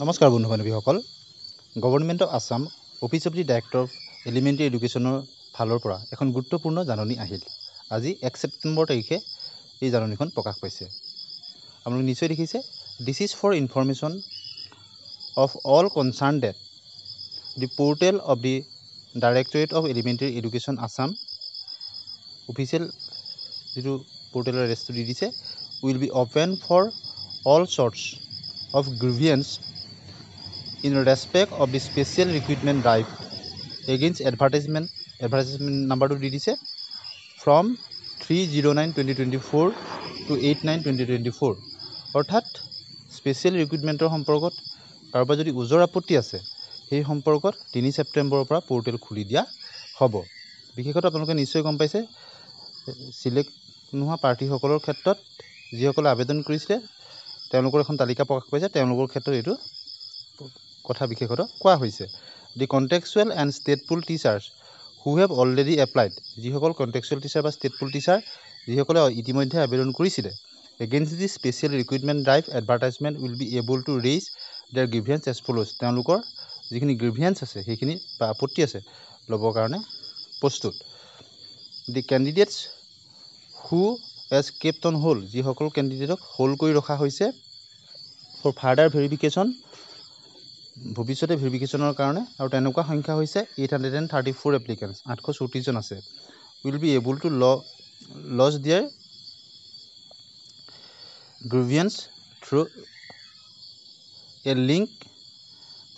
নমস্কাৰ বন্ধু বান্ধৱীসকল government of Assam office of the director of elementary এডুকেশ্যনৰ ফালৰ পৰা এখন গুৰুত্বপূৰ্ণ জাননী আহিল আজি 1 ছেপ্টেম্বৰ তাৰিখে এই জাননীখন প্ৰকাশ পাইছে আপোনালোকে নিশ্চয় দেখিছে this is for information of all concern that the portal of the directorate of elementary education Assam official যিটো পোৰ্টেলৰ এড্ৰেছটো দি দিছে will be open for all sorts of grievance in respect of the special recruitment drive against advertisement number to DDC from 309-2024 to 89-2024 অৰ্থাৎ special ৰিক্ৰুটমেণ্টৰ সম্পৰ্কত কাৰোবাৰ যদি উজৰ আপত্তি আছে সেই সম্পৰ্কত 3 ছেপ্টেম্বৰৰ পৰা পোৰ্টেল খুলি দিয়া হ'ব বিশেষত আপোনালোকে নিশ্চয় গম পাইছে সিলেক্ট নোহোৱা প্ৰাৰ্থীসকলৰ ক্ষেত্ৰত যিসকলে আবেদন কৰিছে তেওঁলোকৰ এখন তালিকা প্ৰকাশ পাইছে তেওঁলোকৰ ক্ষেত্ৰত এইটো কথা বিশেষত কোৱা হৈছে the contextual and stateful teachers who have already applied যিসকল কন্টেক্সুৱেল টিচাৰ বা ষ্টেটফুল টিচাৰ যিসকলে ইতিমধ্যে আবেদন কৰিছিলে against the special recruitment drive advertisement will be able to raise their grievance as follows তেওঁলোকৰ যিখিনি গ্ৰিভিয়েন্স আছে সেইখিনি বা আপত্তি আছে ল'বৰ কাৰণে প্ৰস্তুত the candidates who as kept on hold যিসকল কেণ্ডিডেটক হোল্ড কৰি ৰখা হৈছে ফৰ ফাৰ্ডাৰ ভেৰিফিকেশ্যন ভৱিষ্যতে ভেৰিফিকেশ্যনৰ কাৰণে আৰু তেনেকুৱা সংখ্যা হৈছে 834 এপ্লিকেণ্টছ 834 জন আছে will be able to lodge their grievance through a link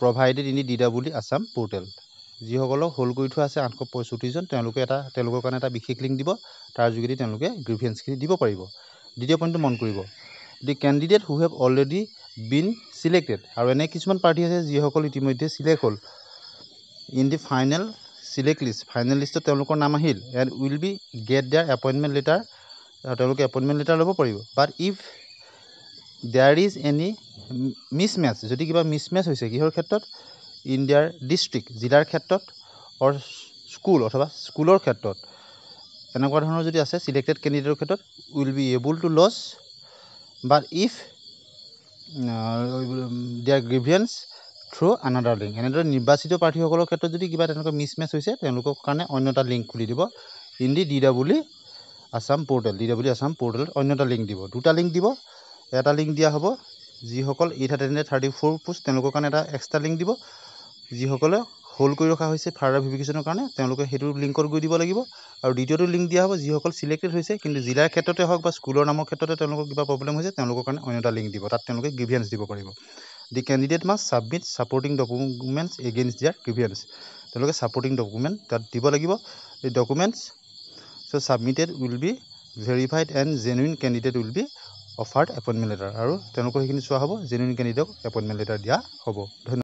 provided in the DWE Assam portal যিসকলক হোল্ড কৰি থোৱা আছে 865 জন তেওঁলোকৰ কাৰণে এটা বিশেষ লিংক দিব তাৰ যোগেদি তেওঁলোকে গ্ৰিভিয়েন্সখিনি দিব পাৰিব দ্বিতীয় পইণ্টটো মন কৰিব the candidate who have already been selected আৰু এনে কিছুমান পাৰ্টি আছে যিসকল ইতিমধ্যে সিলেক্ট হ'ল in the final select list final লিষ্টত তেওঁলোকৰ নাম আহিল and will be get their appointment letter আৰু তেওঁলোকে এপইণ্টমেণ্ট লেটাৰ ল'ব পাৰিব but if there is any mismatch যদি কিবা মিছমেচ হৈছে কিহৰ ক্ষেত্ৰত ইন দেয়াৰ ডিষ্ট্ৰিক্ট জিলাৰ ক্ষেত্ৰত অৰ স্কুল অথবা স্কুলৰ ক্ষেত্ৰত এনেকুৱা ধৰণৰ যদি আছে সিলেক্টেড কেণ্ডিডেটৰ ক্ষেত্ৰত will be able to lodge but if their grievance through another link এনেদৰে নিৰ্বাচিত প্ৰাৰ্থীসকলৰ ক্ষেত্ৰত যদি কিবা তেনেকুৱা মিছমেচ হৈছে তেওঁলোকৰ কাৰণে অন্য এটা লিংক খুলি দিব in the DWE Assam portal DWE Assam পোৰ্টেলত অন্য এটা লিংক দিব দুটা লিংক দিব এটা লিংক দিয়া হ'ব যিসকল 834 পোষ্ট তেওঁলোকৰ কাৰণে এটা এক্সট্ৰা লিংক দিব যিসকলে হোল্ড কৰি ৰখা হৈছে ফাৰ্ডাৰ ভেৰিফিকেশ্যনৰ কাৰণে তেওঁলোকে সেইটো লিংকত গৈ দিব লাগিব আৰু দ্বিতীয়টো লিংক দিয়া হ'ব যিসকল সিলেক্টেড হৈছে কিন্তু জিলাৰ ক্ষেত্ৰতে হওক বা স্কুলৰ নামৰ ক্ষেত্ৰতে তেওঁলোকৰ কিবা প্ৰব্লেম হৈছে তেওঁলোকৰ কাৰণে অন্য এটা লিংক দিব তাত তেওঁলোকে গ্ৰিভিয়েন্স দিব পাৰিব the candidate must submit supporting documents against their grievance তেওঁলোকে ছাপৰ্টিং ডকুমেণ্ট তাত দিব লাগিব এই documents so' submitted will be verified and genuine candidate will be offered appointment letter আৰু তেওঁলোকৰ সেইখিনি চোৱা হ'ব জেনুইন কেণ্ডিডেটক এপইণ্টমেণ্ট লেটাৰ দিয়া হ'ব ধন্যবাদ